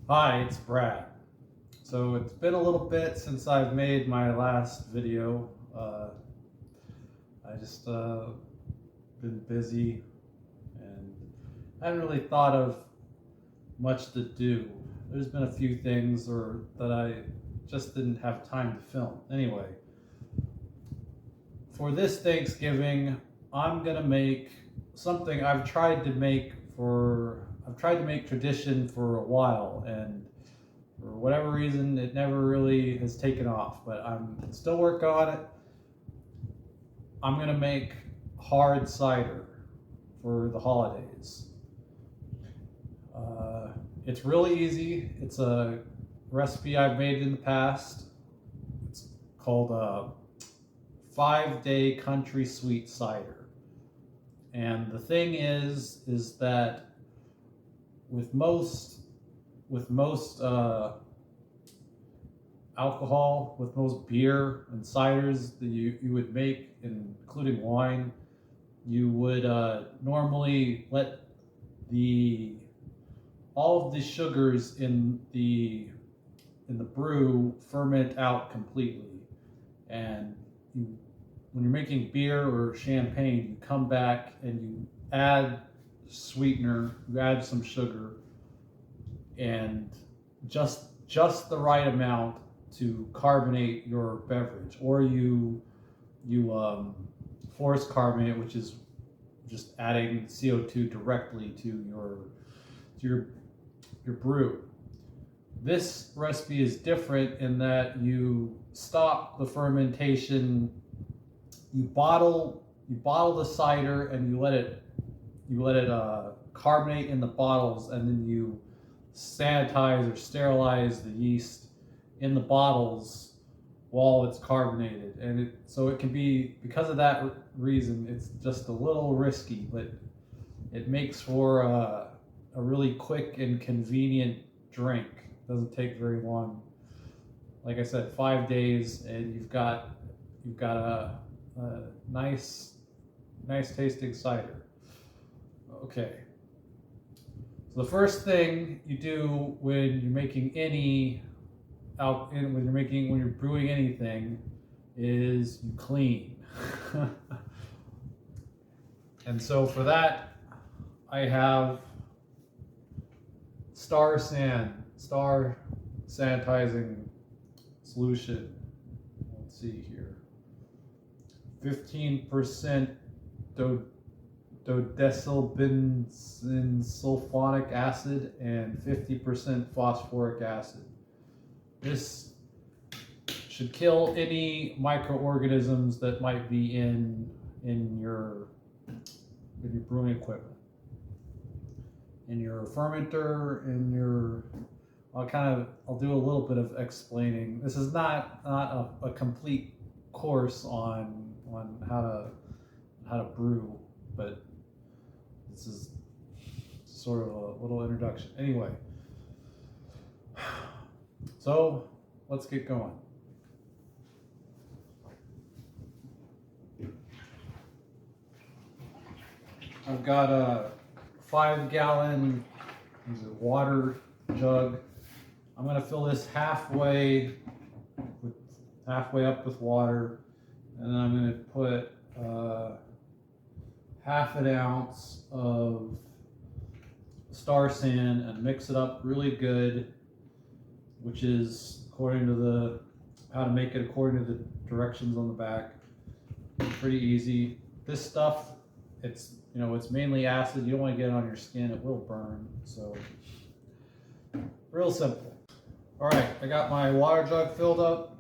Hi, it's Brad. So it's been a little bit since I've made my last video. I just been busy and I haven't really thought of much to do. There's been a few things that I just didn't have time to film. Anyway, for this Thanksgiving, I'm gonna make something I've tried to make tradition for a while, and for whatever reason, it never really has taken off, but I'm still working on it. I'm gonna make hard cider for the holidays. It's really easy. It's a recipe I've made in the past. It's called 5-day country sweet cider. And the thing is that with most alcohol, with most beer and ciders that you would make, including wine, you would normally let the all of the sugars in the brew ferment out completely. And when you're making beer or champagne, you come back and you add sweetener, you add some sugar, and just the right amount to carbonate your beverage, or you force carbonate, which is just adding CO2 directly to your brew. This recipe is different in that you stop the fermentation, you bottle the cider and you let it carbonate in the bottles, and then you sanitize or sterilize the yeast in the bottles while it's carbonated. And so it can be, because of that reason, it's just a little risky, but it makes for a really quick and convenient drink. It doesn't take very long. Like I said, 5 days, and you've got a nice tasting cider. Okay. So the first thing you do when you're making when you're brewing anything is you clean. And so for that, I have star sanitizing solution. Let's see here. 15% dodecylbenzoin sulfonic acid and 50% phosphoric acid. This should kill any microorganisms that might be in your brewing equipment, in your fermenter, in your. I'll do a little bit of explaining. This is not a complete course on how to brew, but this is sort of a little introduction. Anyway, so let's get going. I've got a 5-gallon water jug. I'm going to fill this halfway up with water, and then I'm going to put half an ounce of star sand and mix it up really good, which is according to how to make it according to the directions on the back. Pretty easy. This stuff, it's mainly acid. You don't want to get it on your skin; it will burn. So, real simple. All right, I got my water jug filled up.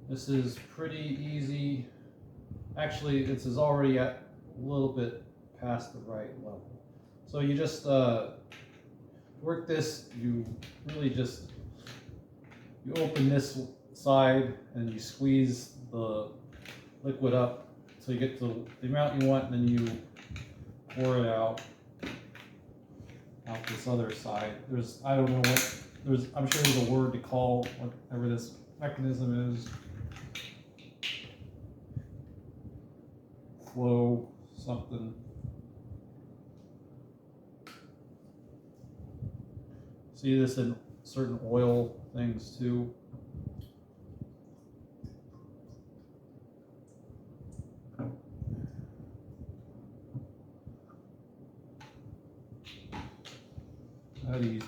This is pretty easy. Actually, this is already at a little bit past the right level. So you just work this. You open this side and you squeeze the liquid up so you get to the amount you want, and then you pour it out this other side. I'm sure there's a word to call whatever this mechanism is. Flow something. See this in certain oil things too. Not easy.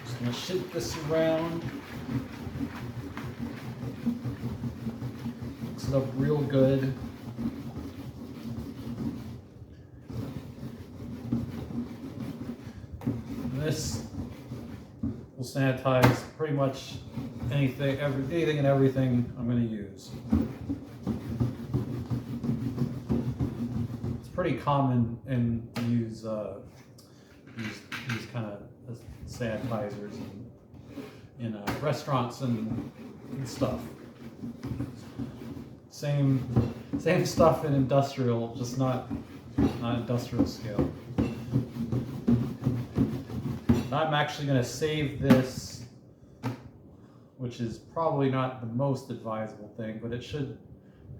Just gonna shake this around. Mix it up real good. This will sanitize pretty much anything and everything I'm going to use. It's pretty common to use these kind of sanitizers in restaurants and stuff. Same stuff in industrial, just not industrial scale. I'm actually going to save this, which is probably not the most advisable thing, but it should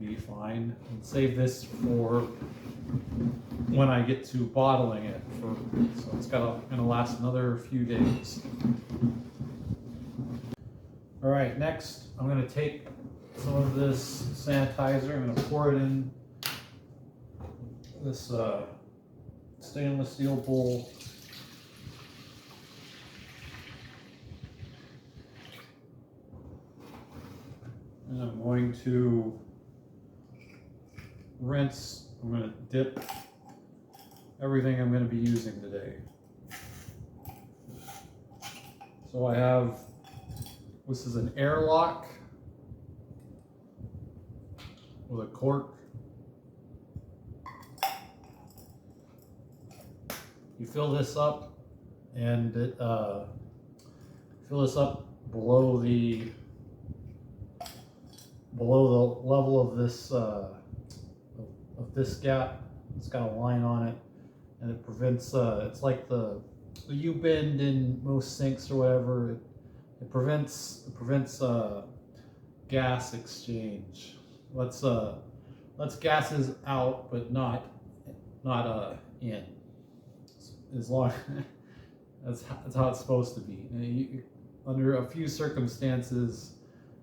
be fine. And save this for when I get to bottling it. So it's going to last another few days. All right, next I'm going to take some of this sanitizer. I'm going to pour it in this stainless steel bowl. And I'm going to rinse, I'm going to dip everything I'm going to be using today. So I have, this is an airlock with a cork. You fill this up and fill this up below the level of this gap. It's got a line on it, and it prevents. It's like the U-bend in most sinks or whatever. It prevents gas exchange. Lets gases out, but not in. As long that's how it's supposed to be. Under a few circumstances,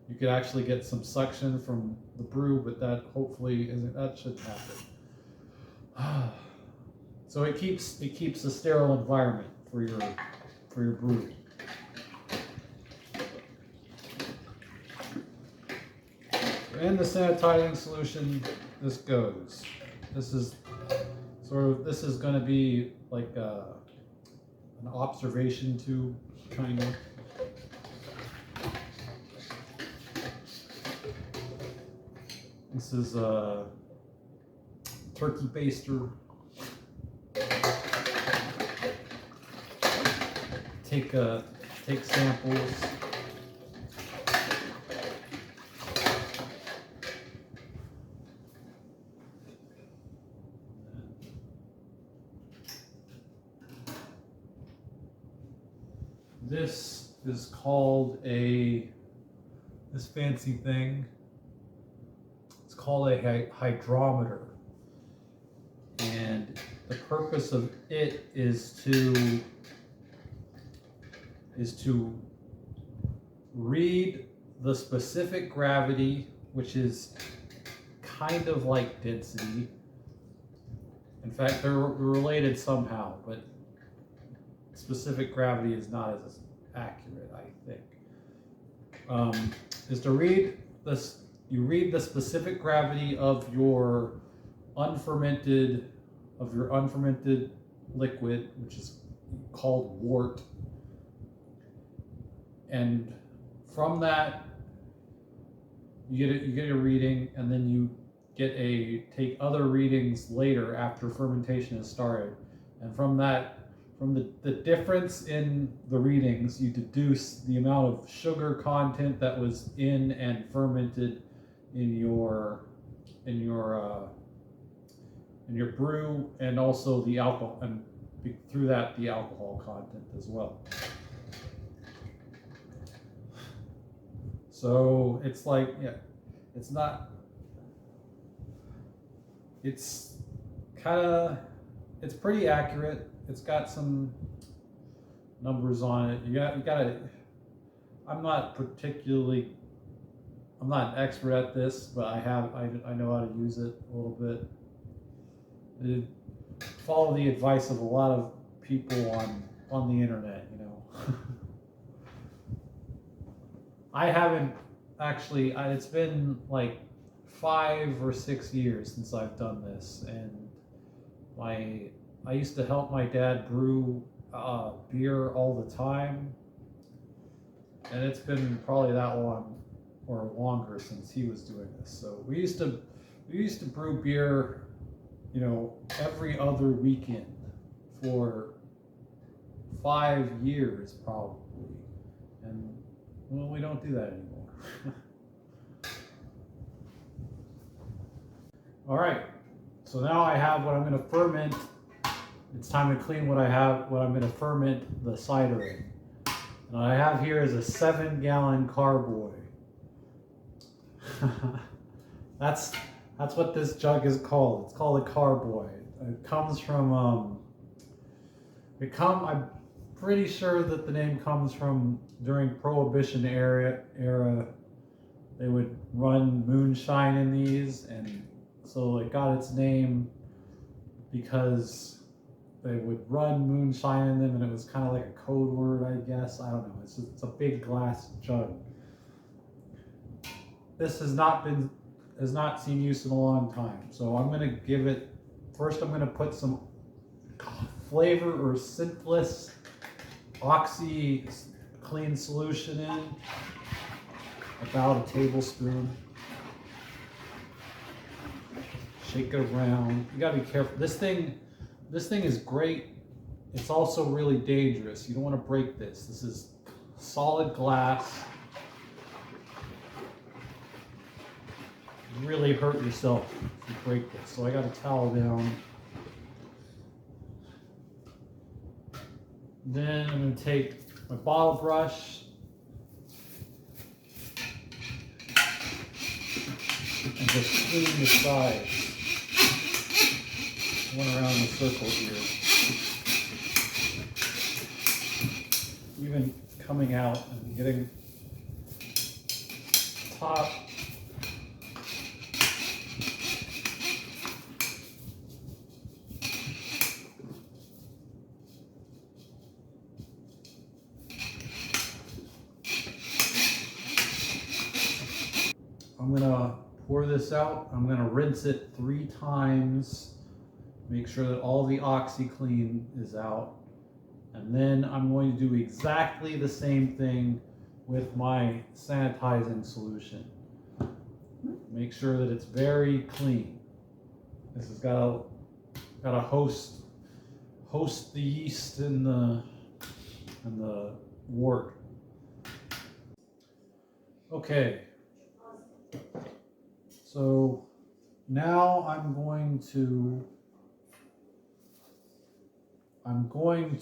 you could actually get some suction from the brew, but that hopefully isn't. That shouldn't happen. So it keeps a sterile environment for your brew. In the sanitizing solution, this goes. This is going to be like an observation tube, kind of. This is a turkey baster. Take samples. This is called this fancy thing. It's called a hydrometer, and the purpose of it is to read the specific gravity, which is kind of like density. In fact, they're related somehow, but specific gravity is not as accurate, I think. Is to read this. You read the specific gravity of your unfermented liquid, which is called wort, and from that you get a reading, and then you take other readings later after fermentation has started, and from the difference in the readings, you deduce the amount of sugar content that was in and fermented in your brew, and also the alcohol, and through that the alcohol content as well. So it's like, yeah, it's not it's kind of, it's pretty accurate. It's got some numbers on it. You gotta, I'm not particularly, I'm not an expert at this, but I know how to use it a little bit. Follow the advice of a lot of people on the internet, you know. I haven't actually, it's been like 5 or 6 years since I've done this, and I used to help my dad brew beer all the time, and it's been probably that long or longer since he was doing this. So we used to brew beer, you know, every other weekend for 5 years probably, and well, we don't do that anymore. All right, so now I have what I'm going to ferment. It's time to clean what I'm going to ferment the cider in. And what I have here is a 7-gallon carboy. That's what this jug is called. It's called a carboy. It comes from I'm pretty sure that the name comes from during Prohibition era. They would run moonshine in these, and so it got its name because they would run moonshine in them, and it was kind of like a code word, I guess. I don't know. It's a big glass jug. This has not seen use in a long time, so I'm going to give it. First, I'm going to put some flavor or scentless oxy clean solution in, about a tablespoon. Shake it around. You gotta be careful. This thing is great. It's also really dangerous. You don't want to break this. This is solid glass. You really hurt yourself if you break this. So I got a towel down. Then I'm going to take my bottle brush and just clean the sides. Went around the circle here. Even coming out and getting top. I'm gonna pour this out. I'm gonna rinse it 3 times. Make sure that all the OxyClean is out. And then I'm going to do exactly the same thing with my sanitizing solution. Make sure that it's very clean. This has got to host the yeast and the wort. Okay. So now I'm going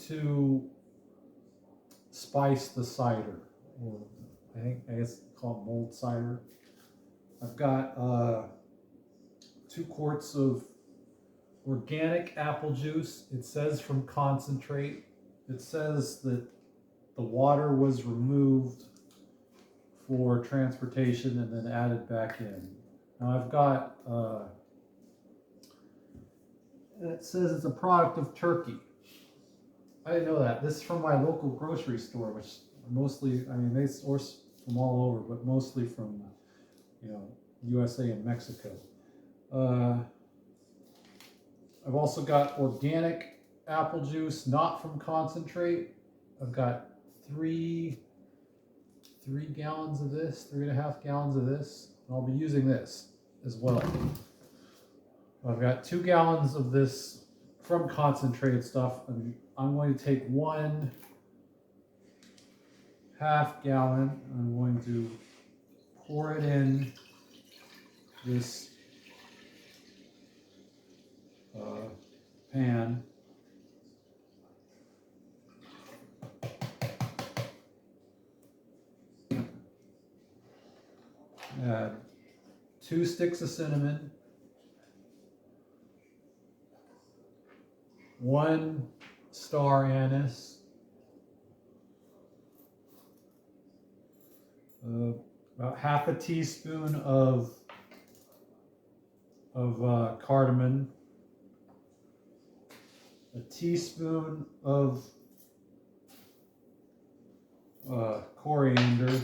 to spice the cider, or I guess call it mulled cider. I've got 2 quarts of organic apple juice. It says from concentrate. It says that the water was removed for transportation and then added back in. Now I've got, it says it's a product of Turkey. I didn't know that. This is from my local grocery store, which mostly, I mean, they source from all over, but mostly from, you know, USA and Mexico. I've also got organic apple juice, not from concentrate. I've got 3 gallons of this, 3.5 gallons of this. And I'll be using this as well. I've got 2 gallons of this from concentrated stuff, and I'm going to take 1.5 gallon. I'm going to pour it in this pan. Add 2 sticks of cinnamon. 1 star anise, about half a teaspoon of cardamom, a teaspoon of coriander,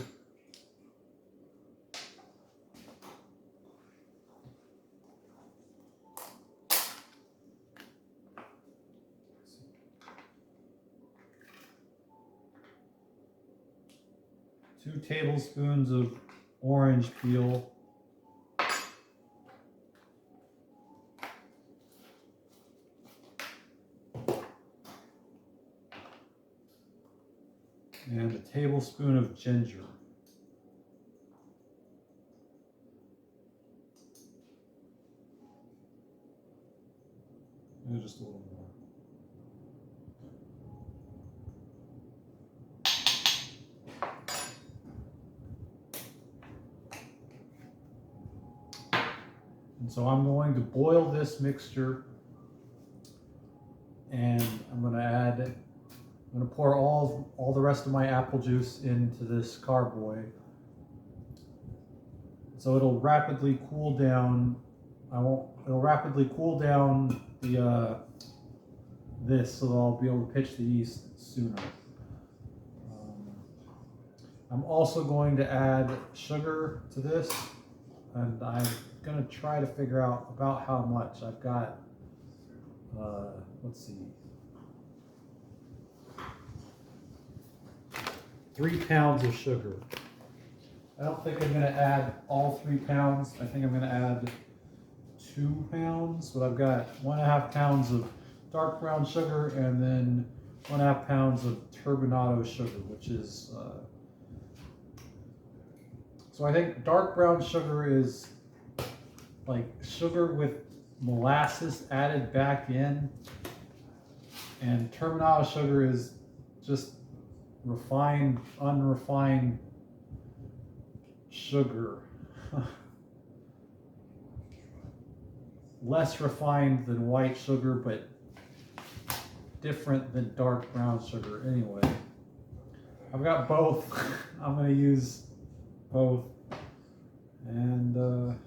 two tablespoons of orange peel, and a tablespoon of ginger. And just a little more. And so I'm going to boil this mixture, and I'm going to pour all the rest of my apple juice into this carboy. So it'll rapidly cool down. It'll rapidly cool down this, so that I'll be able to pitch the yeast sooner. I'm also going to add sugar to this, and I'm going to try to figure out about how much. I've got, let's see, 3 pounds of sugar. I don't think I'm going to add all 3 pounds. I think I'm going to add 2 pounds, but I've got 1.5 pounds of dark brown sugar and then 1.5 pounds of turbinado sugar, which is, so I think dark brown sugar is like sugar with molasses added back in, and turbinado sugar is just refined, unrefined sugar. Less refined than white sugar, but different than dark brown sugar. Anyway, I've got both. I'm going to use both, and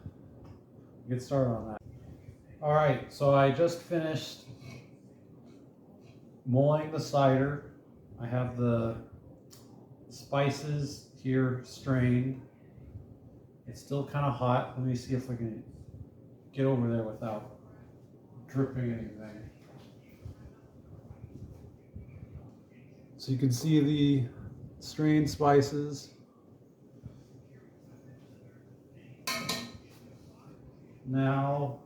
get started on that. All right, so I just finished mulling the cider. I have the spices here strained. It's still kind of hot. Let me see if I can get over there without dripping anything. So you can see the strained spices. Now,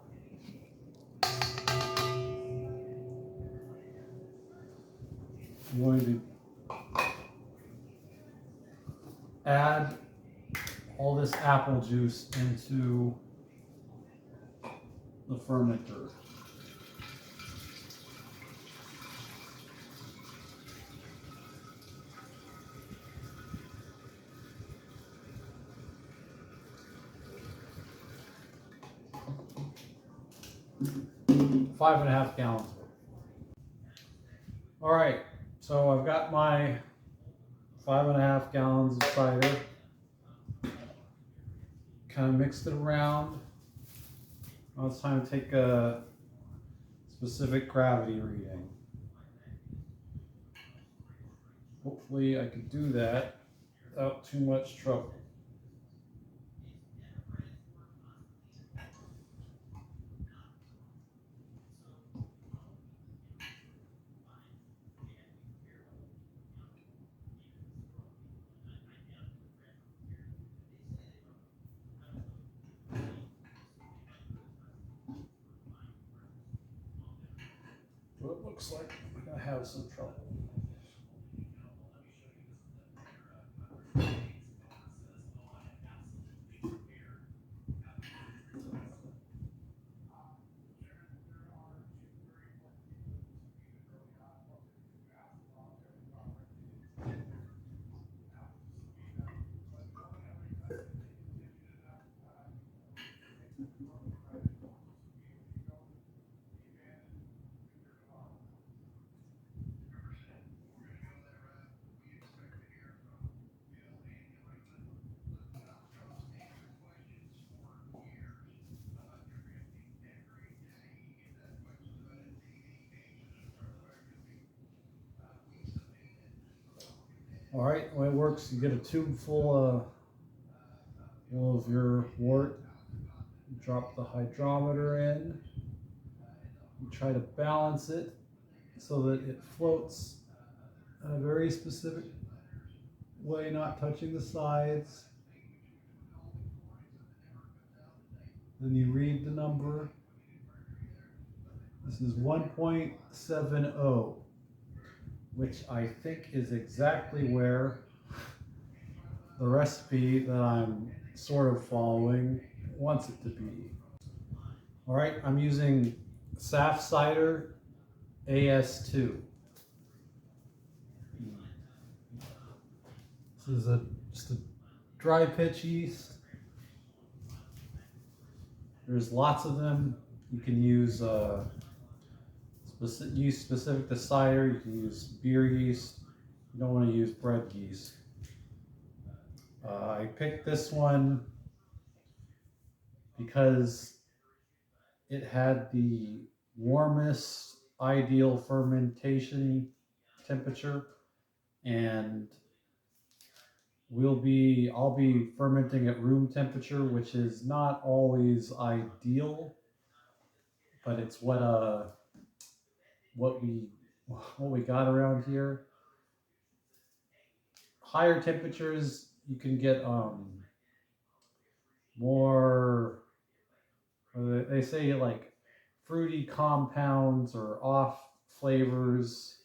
I'm going to add all this apple juice into the fermenter. Five and a half gallons. All right, so I've got my 5.5 gallons of cider. Kind of mixed it around. Now it's time to take a specific gravity reading. Hopefully I can do that without too much trouble. So it looks like I'm going to have some trouble. All right, the way it works, you get a tube full of your wort. You drop the hydrometer in. You try to balance it so that it floats in a very specific way, not touching the sides. Then you read the number. This is 1.70, which I think is exactly where the recipe that I'm sort of following wants it to be. All right, I'm using Saf Cider AS2. This is just a dry pitch yeast. There's lots of them. You can use yeast specific to cider. You can use beer yeast. You don't want to use bread yeast. I picked this one because it had the warmest ideal fermentation temperature, and I'll be fermenting at room temperature, which is not always ideal, but it's what we got around here. Higher temperatures, you can get more. They say like fruity compounds or off flavors,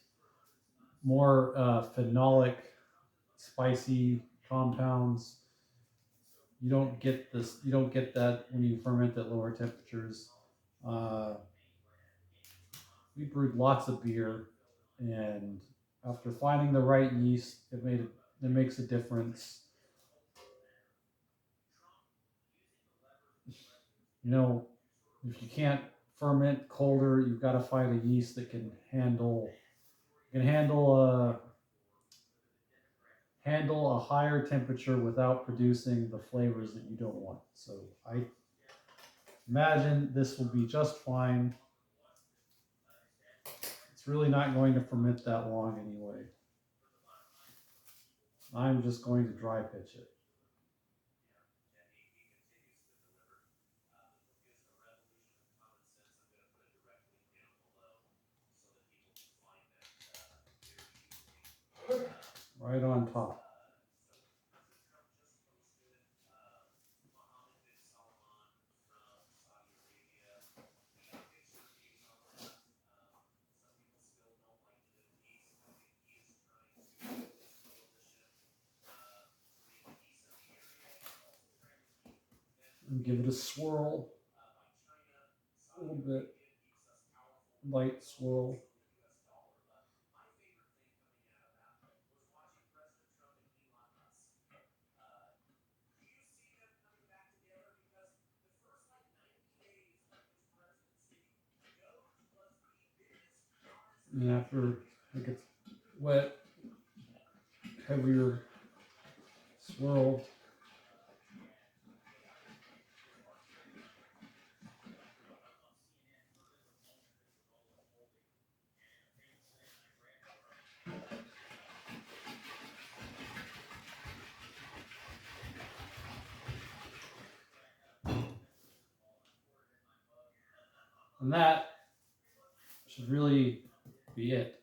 more phenolic, spicy compounds. You don't get this. You don't get that when you ferment at lower temperatures. We brewed lots of beer, and after finding the right yeast, it makes a difference. You know, if you can't ferment colder, you've got to find a yeast that can handle a higher temperature without producing the flavors that you don't want. So I imagine this will be just fine. It's really not going to ferment that long anyway. I'm just going to dry pitch it. Right on top. And give it a swirl. A little bit. Light swirl. And after it gets wet, heavier swirl. And that should really be it.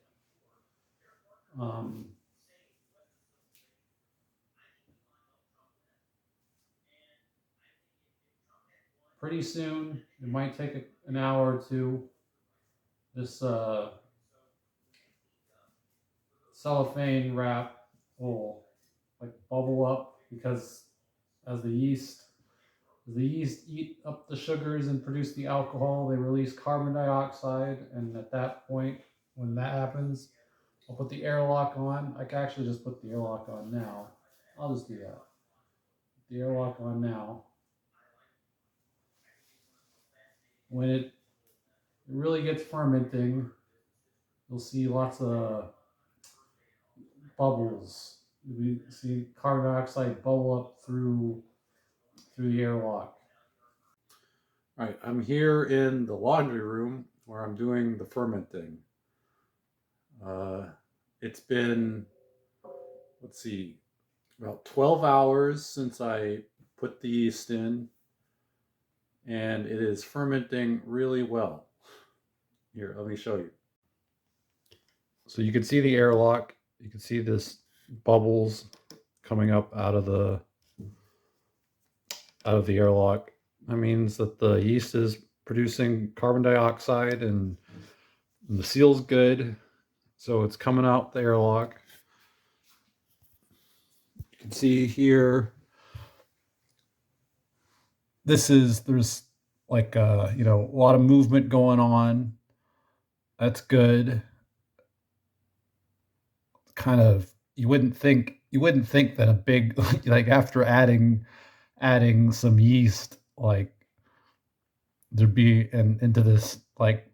Pretty soon, it might take an hour or two. This cellophane wrap will like bubble up because as the yeast eat up the sugars and produce the alcohol, they release carbon dioxide, and at that point, when that happens, I'll put the airlock on. I can actually just put the airlock on now. I'll just do that. Put the airlock on now. When it really gets fermenting, you'll see lots of bubbles. You see carbon dioxide bubble up through the airlock. All right, I'm here in the laundry room where I'm doing the fermenting. It's been let's see, about 12 hours since I put the yeast in, and it is fermenting really well. Here, let me show you. So you can see the airlock. You can see this bubbles coming up out of the airlock. That means that the yeast is producing carbon dioxide and the seal's good. So it's coming out the airlock. You can see here, there's like, a lot of movement going on. That's good. Kind of, you wouldn't think that a big, like after adding some yeast, like there'd be into this like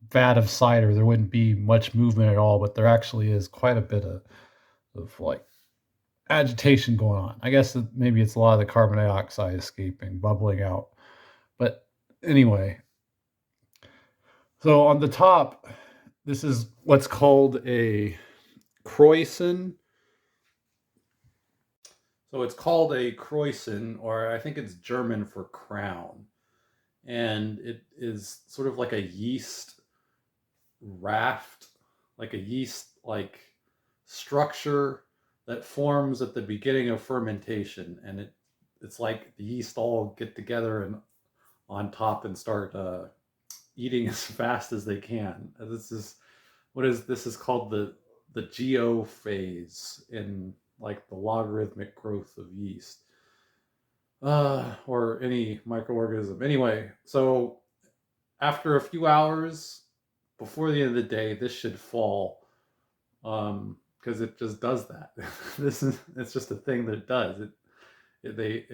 vat of cider, there wouldn't be much movement at all, but there actually is quite a bit of like agitation going on. I guess that maybe it's a lot of the carbon dioxide escaping, bubbling out. But anyway, so on the top, this is what's called a Kreuzen. So it's called a Kreuzen, or I think it's German for crown. And it is sort of like a yeast raft, like a yeast like structure that forms at the beginning of fermentation, and it's like the yeast all get together and on top and start eating as fast as they can. This is called the geo phase in like the logarithmic growth of yeast, or any microorganism. Anyway, so after a few hours, before the end of the day, this should fall, because it just does that. It's just a thing that it does. They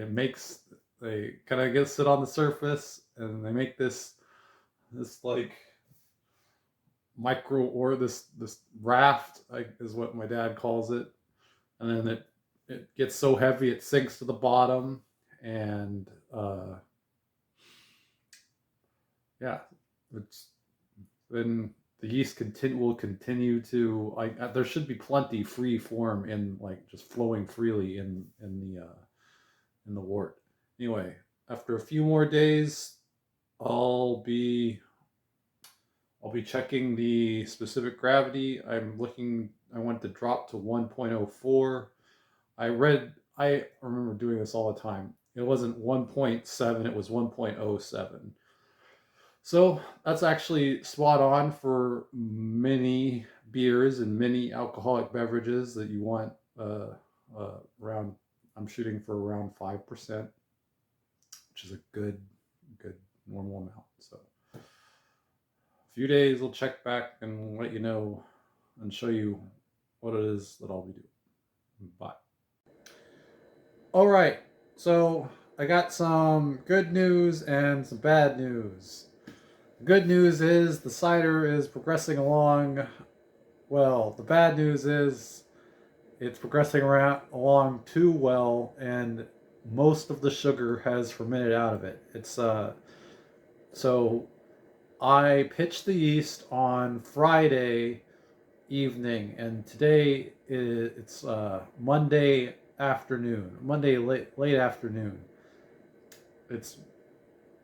kind of sit on the surface, and they make this like micro, or this raft, like, is what my dad calls it, and then it gets so heavy it sinks to the bottom, and yeah, it's then the yeast will continue to, like, there should be plenty free form in, like, just flowing freely in the wort. Anyway, after a few more days, I'll be checking the specific gravity. I want to drop to 1.04. I remember doing this all the time. It wasn't 1.7, it was 1.07. So that's actually spot on for many beers and many alcoholic beverages that you want, around, I'm shooting for around 5%, which is a good normal amount. So a few days we'll check back and let you know and show you what it is that I'll be doing. Bye. All right, so I got some good news and some bad news. The good news is the cider is progressing along well. The bad news is it's progressing along too well, and most of the sugar has fermented out of it. So I pitched the yeast on Friday evening, and today it's Monday afternoon, Monday late afternoon. It's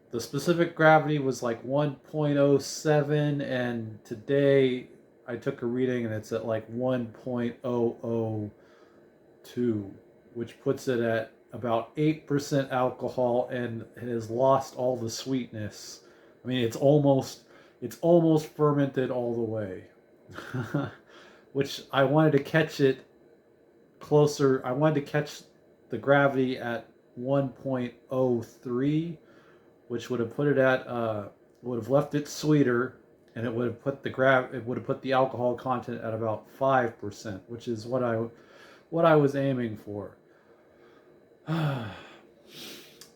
the specific gravity was like 1.07, and today I took a reading and it's at like 1.002, which puts it at about 8% alcohol, and it has lost all the sweetness. I mean, it's almost fermented all the way. Which I wanted to catch it closer. I wanted to catch the gravity at 1.03, which would have put it at would have left it sweeter, and it would have put the alcohol content at about 5%, which is what I was aiming for.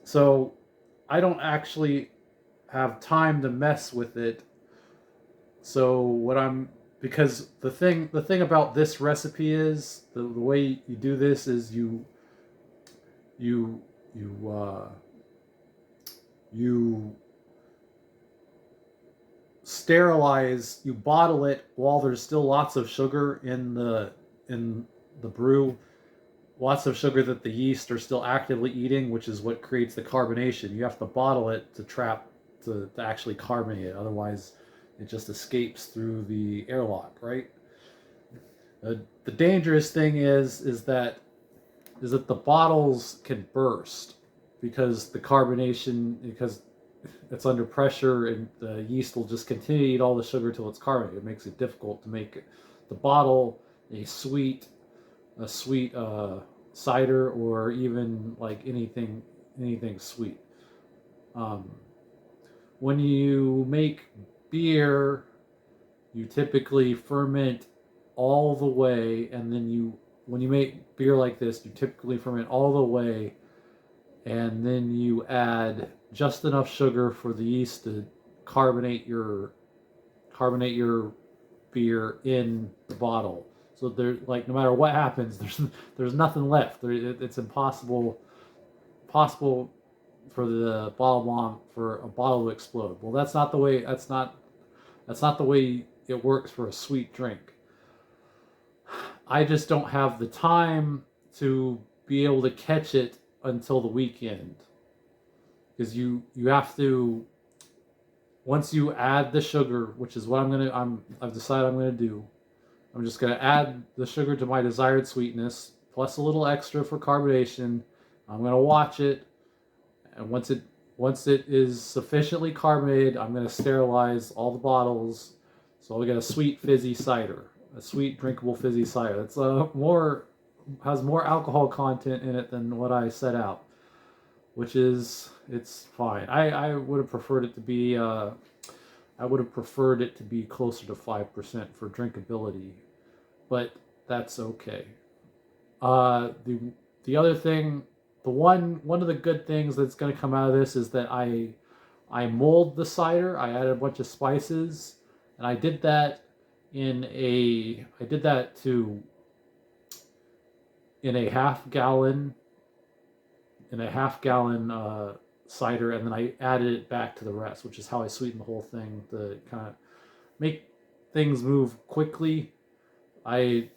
So I don't actually have time to mess with it. So because the thing about this recipe is the way you do this is you sterilize, you bottle it while there's still lots of sugar in the brew, lots of sugar that the yeast are still actively eating, which is what creates the carbonation. You have to bottle it to actually carbonate it. Otherwise, it just escapes through the airlock, right? The dangerous thing is that the bottles can burst because the carbonation, because it's under pressure, and the yeast will just continue to eat all the sugar till it's carbonated. It makes it difficult to make the bottle a sweet cider, or even like anything sweet. When you make beer, you typically ferment all the way, and then when you make beer like this, you typically ferment all the way, and then you add just enough sugar for the yeast to carbonate your beer in the bottle. So there, like, no matter what happens, there's nothing left. It's impossible for a bottle to explode. Well, that's not the way it works for a sweet drink. I just don't have the time to be able to catch it until the weekend, because you have to, once you add the sugar, which is what I've decided I'm gonna do. I'm just gonna add the sugar to my desired sweetness plus a little extra for carbonation. I'm gonna watch it, and once it is sufficiently carbonated, I'm gonna sterilize all the bottles, so we get a sweet fizzy cider, a sweet drinkable fizzy cider. It's has more alcohol content in it than what I set out, which is, it's fine. I would have preferred it to be closer to 5% for drinkability, but that's okay. The other thing, one of the good things that's going to come out of this is that I mulled the cider. I added a bunch of spices, and I did that in a half gallon cider, and then I added it back to the rest, which is how I sweetened the whole thing to kind of make things move quickly. I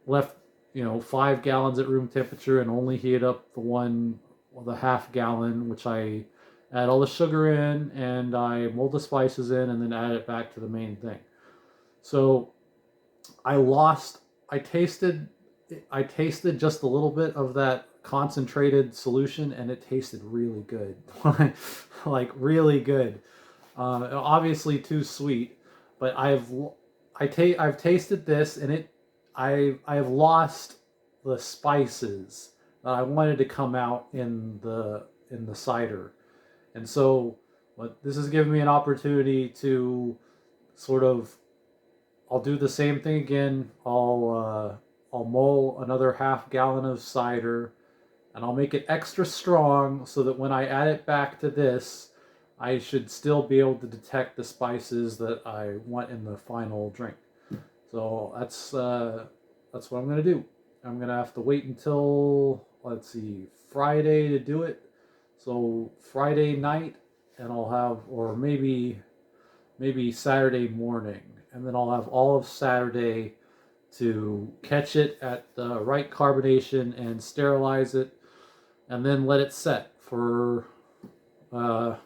left 5 gallons at room temperature and only heated up the half gallon, which I add all the sugar in, and I mold the spices in, and then add it back to the main thing. So I tasted just a little bit of that concentrated solution, and it tasted really good. Like really good. Obviously too sweet, but I've tasted this, and I have lost the spices that I wanted to come out in the cider. And so this has given me an opportunity to I'll do the same thing again. I'll mull another half gallon of cider, and I'll make it extra strong so that when I add it back to this, I should still be able to detect the spices that I want in the final drink. So that's what I'm gonna do. I'm gonna have to wait until, let's see, Friday to do it. So Friday night, and I'll have, or maybe Saturday morning, and then I'll have all of Saturday to catch it at the right carbonation and sterilize it, and then let it set for a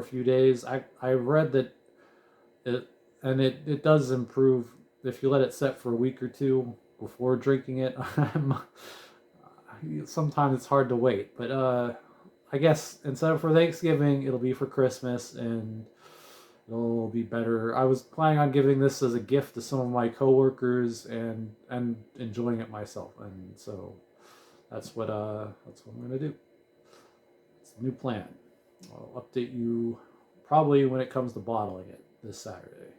few days. I read that it does improve if you let it set for a week or two before drinking it. Sometimes it's hard to wait, but I guess instead of for Thanksgiving, it'll be for Christmas, and it'll be better. I was planning on giving this as a gift to some of my coworkers and enjoying it myself, and so that's what I'm gonna do. It's the new plan. I'll update you probably when it comes to bottling it this Saturday.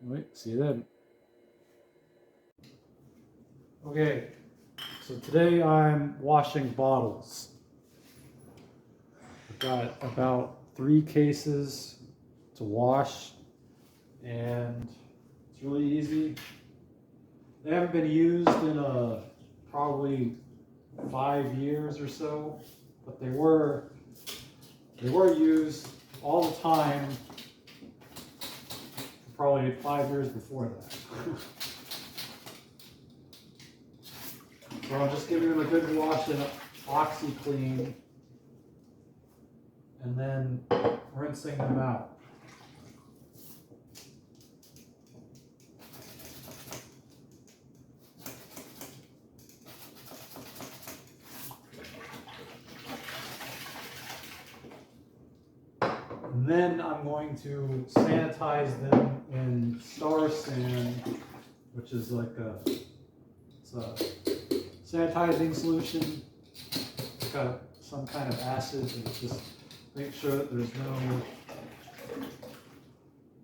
All right, see you then. Okay, so today I'm washing bottles. I've got about 3 cases to wash, and it's really easy. They haven't been used in probably 5 years or so, but they were used all the time for probably 5 years before that. So I'm just giving them a good wash in OxyClean and then rinsing them out. And then I'm going to sanitize them in Star San, which is like it's a sanitizing solution. It's got some kind of acid, and just make sure that there's no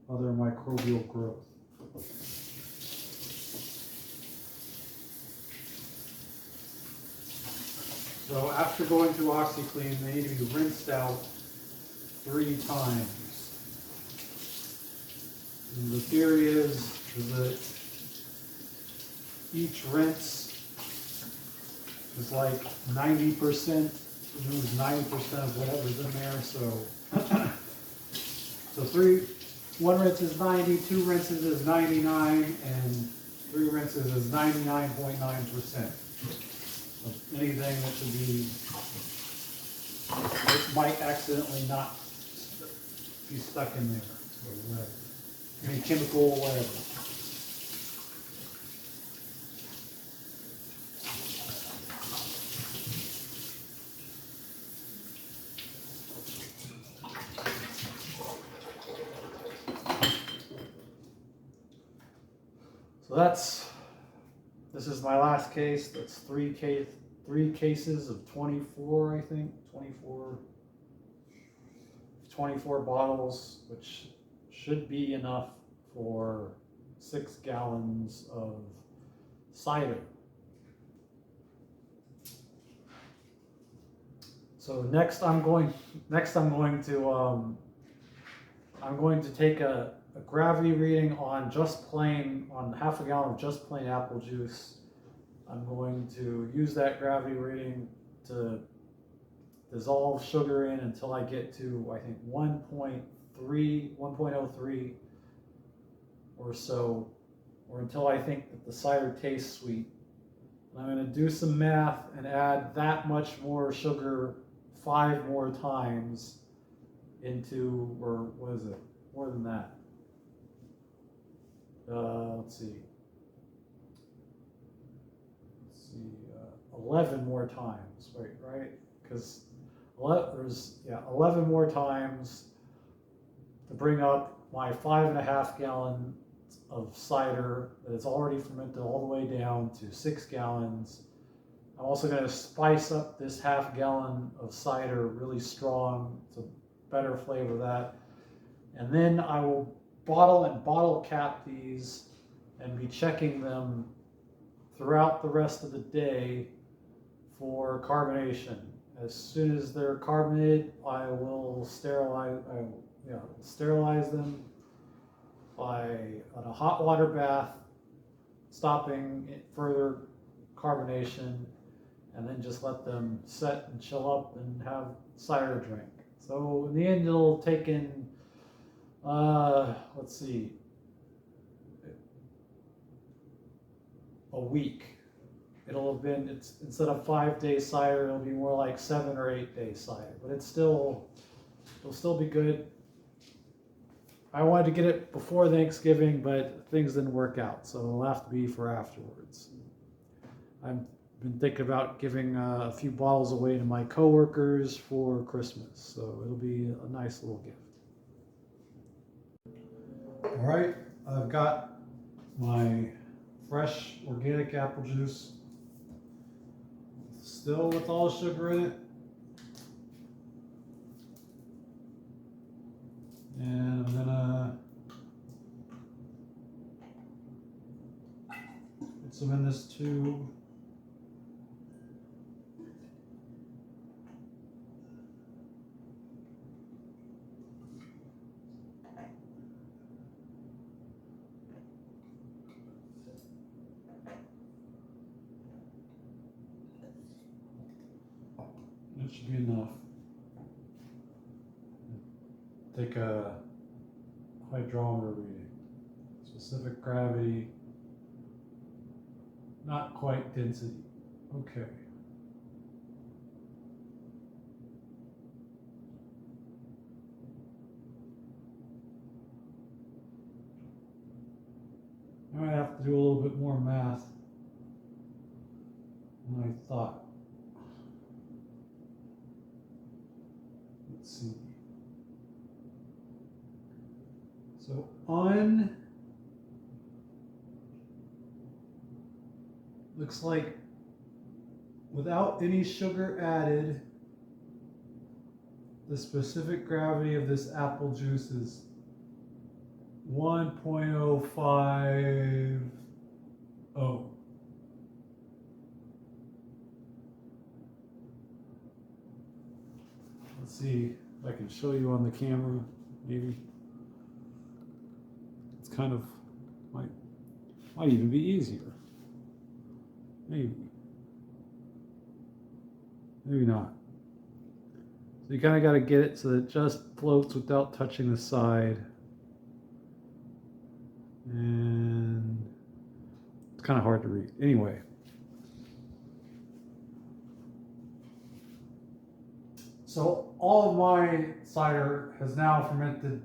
other microbial growth. So after going through OxyClean, they need to be rinsed out 3 times. And the theory is that each rinse is like 90%, removes 90% of whatever's in there. So one rinse is 90, 2 rinses is 99, and 3 rinses is 99.9% of anything that should be, it might accidentally not be stuck in there, or whatever. Any chemical, whatever. So this is my last case. That's 3 cases of 24, I think, 24 bottles, which should be enough for 6 gallons of cider. So next I'm going to take a gravity reading on half a gallon of just plain apple juice. I'm going to use that gravity reading to dissolve sugar in until I get to, I think, 1.03 or so, or until I think that the cider tastes sweet. And I'm going to do some math and add that much more sugar 5 more times into, or what is it, more than that. Let's see, 11 more times, right? Because there's 11 more times to bring up my 5.5 gallons of cider that is already fermented all the way down to 6 gallons. I'm also going to spice up this half gallon of cider really strong to better flavor that, and then I will bottle cap these and be checking them throughout the rest of the day for carbonation. As soon as they're carbonated, I will sterilize them on a hot water bath, stopping further carbonation, and then just let them set and chill up and have cider drink. So in the end, it'll take in, let's see, a week. It'll have been, instead of 5-day cider, it'll be more like 7 or 8-day cider, but it'll still be good. I wanted to get it before Thanksgiving, but things didn't work out, so it'll have to be for afterwards. I've been thinking about giving a few bottles away to my coworkers for Christmas, so it'll be a nice little gift. All right, I've got my fresh organic apple juice, still with all the sugar in it. And I'm gonna put some in this tube. That should be enough. Take a hydrometer reading. Specific gravity, not quite density. Okay. I might have to do a little bit more math than I thought. Let's see. So looks like without any sugar added, the specific gravity of this apple juice is 1.050. Let's see if I can show you on the camera, maybe. It's kind of, might even be easier. Maybe not. So you kind of got to get it so that it just floats without touching the side. And it's kind of hard to read. Anyway. So all of my cider has now fermented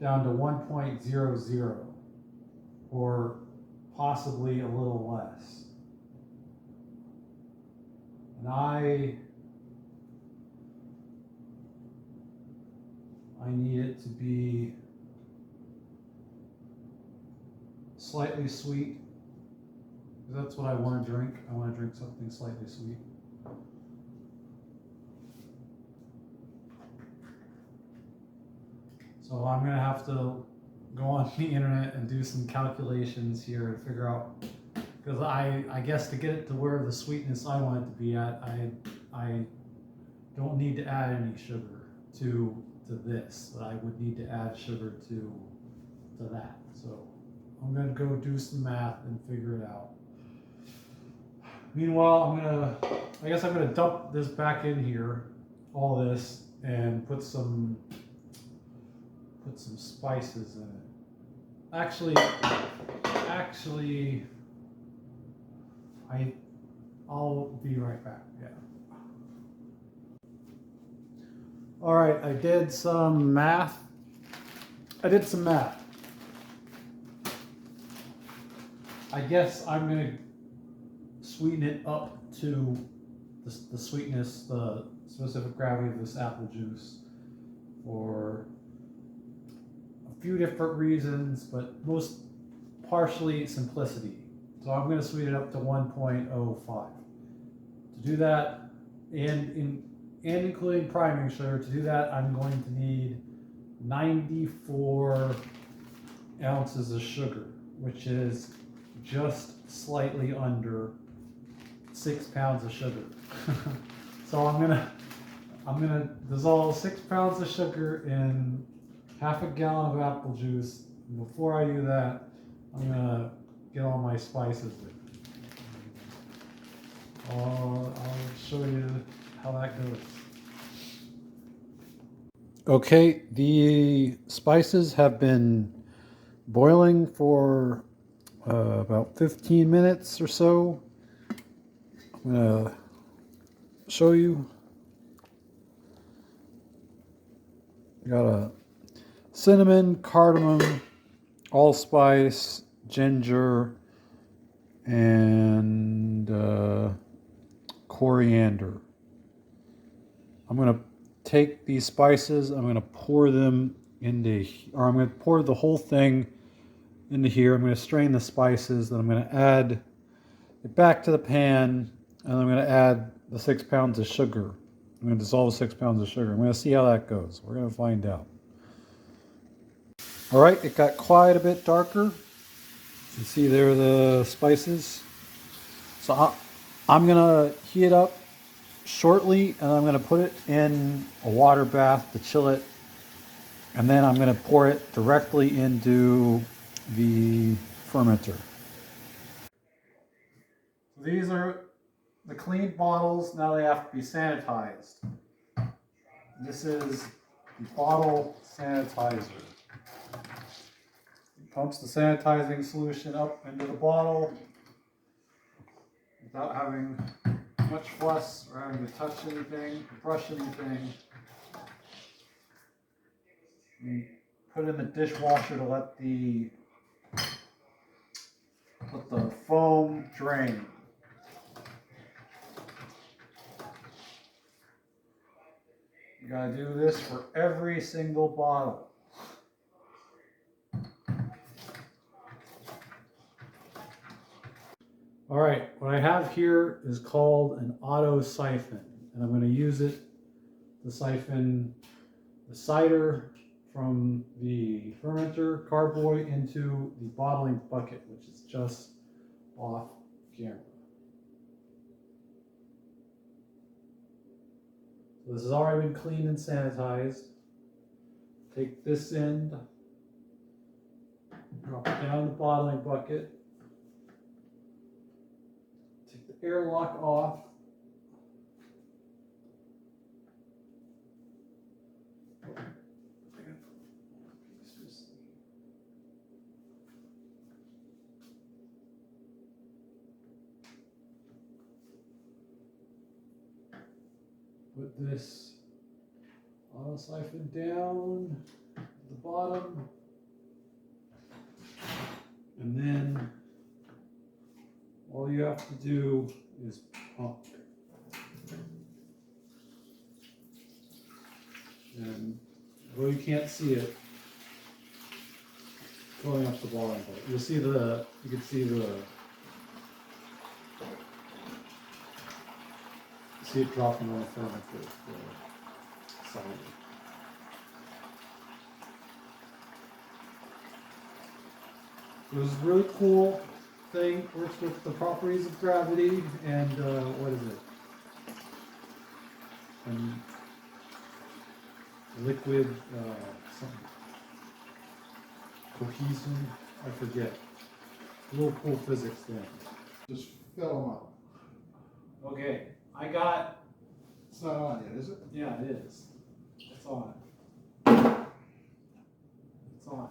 down to 1.00 or possibly a little less. And I need it to be slightly sweet. That's what I want to drink. I want to drink something slightly sweet. So I'm going to have to go on the internet and do some calculations here and figure out, because I guess to get it to where the sweetness I want it to be at, I don't need to add any sugar to this, but I would need to add sugar to that. So I'm going to go do some math and figure it out. Meanwhile, I guess I'm going to dump this back in here, all this, and put some spices in it. Actually, I'll be right back. Yeah. All right, I did some math. I guess I'm gonna sweeten it up to the sweetness, the specific gravity of this apple juice for a few different reasons, but most partially simplicity. So I'm going to sweeten it up to 1.05. To do that, and including priming sugar, to do that, I'm going to need 94 ounces of sugar, which is just slightly under 6 pounds of sugar. So I'm gonna dissolve 6 pounds of sugar in half a gallon of apple juice. And before I do that, I'm gonna get all my spices in. I'll show you how that goes. Okay, the spices have been boiling for about 15 minutes or so. I'm gonna show you. Got a cinnamon, cardamom, allspice, ginger, and coriander. I'm going to take these spices, I'm going to pour them into, or I'm going to pour the whole thing into here. I'm going to strain the spices, then I'm going to add it back to the pan, and I'm going to add the 6 pounds of sugar. I'm going to dissolve 6 pounds of sugar. I'm going to see how that goes. We're going to find out. All right, it got quite a bit darker. You can see there are the spices. So I'm going to heat it up shortly, and I'm going to put it in a water bath to chill it. And then I'm going to pour it directly into the fermenter. These are the clean bottles. Now they have to be sanitized. This is the bottle sanitizer. It pumps the sanitizing solution up into the bottle. without having much fuss or having to touch anything, brush anything. You put it in the dishwasher to let the foam drain. You gotta do this for every single bottle. All right, what I have here is called an auto siphon, and I'm going to use it to siphon the cider from the fermenter carboy into the bottling bucket, which is just off camera. So this has already been cleaned and sanitized. Take this end, drop it down the bottling bucket. Take the airlock off. Put this auto siphon down at the bottom, and then all you have to do is pump. And though you can't see it going up the bottom, but you can see the see it dropping on the fermenter side. It was a really cool thing. Works with the properties of gravity and what is it? And liquid something. Cohesion. I forget. A little cool physics thing. Just fill them up. Okay, I got. It's not on yet, is it? Yeah, it is. It's on. It's on.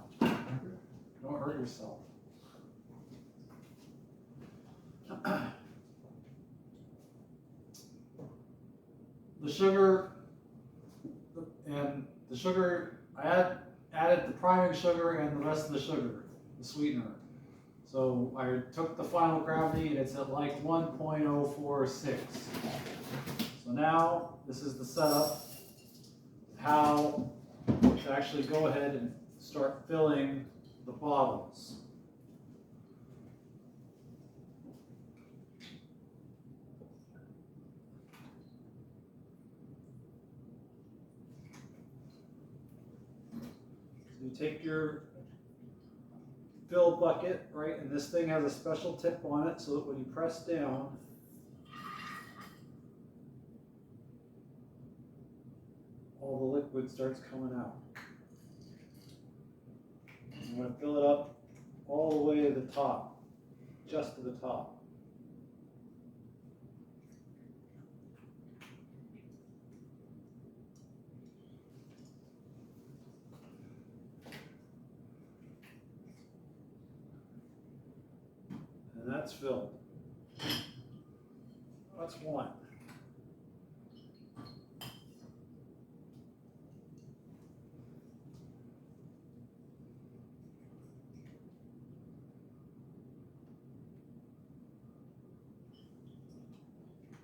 Don't hurt yourself. The sugar, I added the priming sugar and the rest of the sugar, the sweetener. So I took the final gravity and it's at like 1.046. So now this is the setup, how to actually go ahead and start filling the bottles. So you take your fill bucket, right, and this thing has a special tip on it so that when you press down, all the liquid starts coming out. I'm going to fill it up all the way to the top, just to the top. And that's filled. That's one.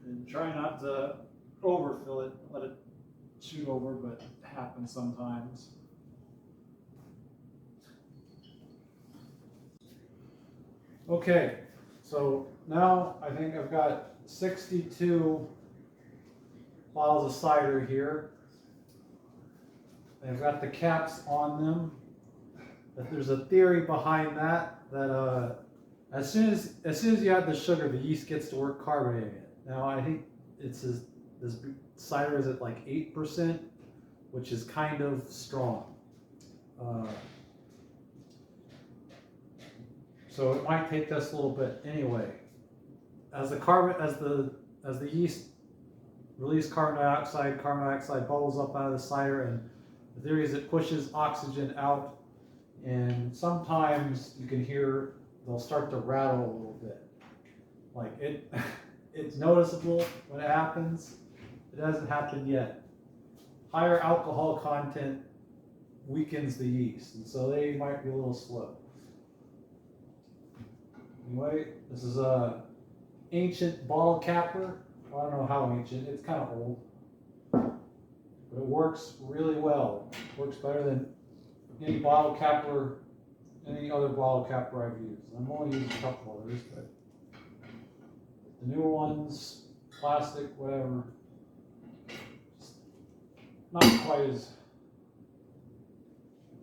And try not to overfill it, let it shoot over, but it happens sometimes. Okay, so now I think I've got 62 bottles of cider here. I've got the caps on them. But there's a theory behind that as soon as you add the sugar, the yeast gets to work carbonating it. Now I think this cider is at like 8%, which is kind of strong. So it might take this a little bit anyway. As the yeast release carbon dioxide bubbles up out of the cider, and the theory is it pushes oxygen out, and sometimes you can hear they'll start to rattle a little bit. Like it's noticeable when it happens. It hasn't happened yet. Higher alcohol content weakens the yeast, and so they might be a little slow. Anyway, this is a ancient bottle capper. Well, I don't know how ancient. It's kind of old, but it works really well. It works better than any bottle capper, any other bottle capper I've used. I've only used a couple others, but the newer ones, plastic, whatever, just not quite as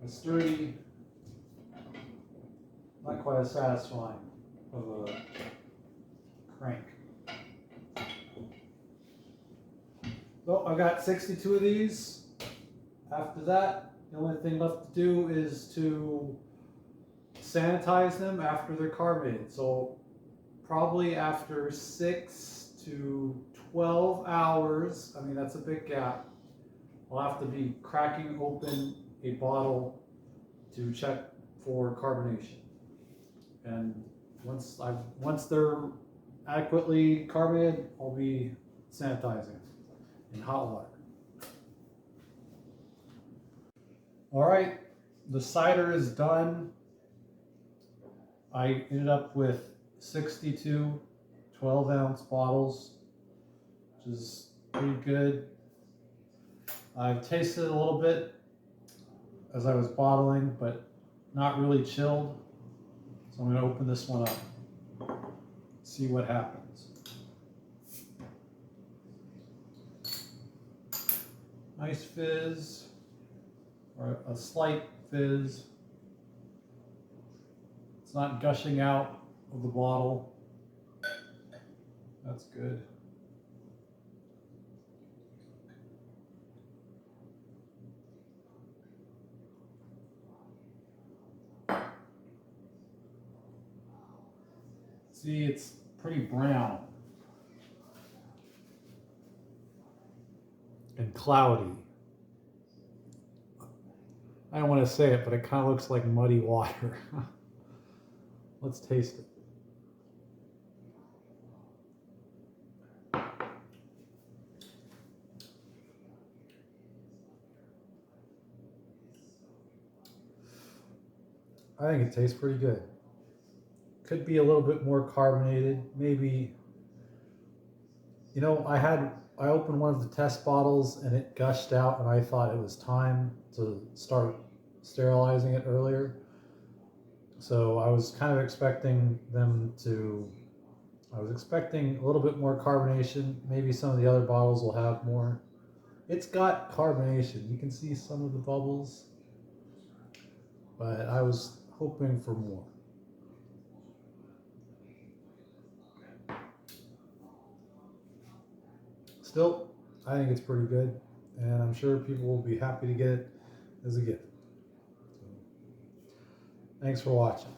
sturdy, not quite as satisfying of a crank. So I got 62 of these. After that, the only thing left to do is to sanitize them after they're carbonated. So probably after 6 to 12 hours, I mean that's a big gap, I'll have to be cracking open a bottle to check for carbonation. And once they're adequately carbonated, I'll be sanitizing in hot water. All right, the cider is done. I ended up with 62 12-ounce bottles, which is pretty good. I've tasted it a little bit as I was bottling, but not really chilled. So I'm going to open this one up, see what happens. Nice fizz, or a slight fizz. It's not gushing out of the bottle. That's good. See, it's pretty brown and cloudy. I don't want to say it, but it kind of looks like muddy water. Let's taste it. I think it tastes pretty good. Could be a little bit more carbonated, maybe. You know, I opened one of the test bottles and it gushed out, and I thought it was time to start sterilizing it earlier. So I was kind of expecting I was expecting a little bit more carbonation. Maybe some of the other bottles will have more. It's got carbonation. You can see some of the bubbles, but I was hoping for more. Still, I think it's pretty good, and I'm sure people will be happy to get it as a gift. So, thanks for watching.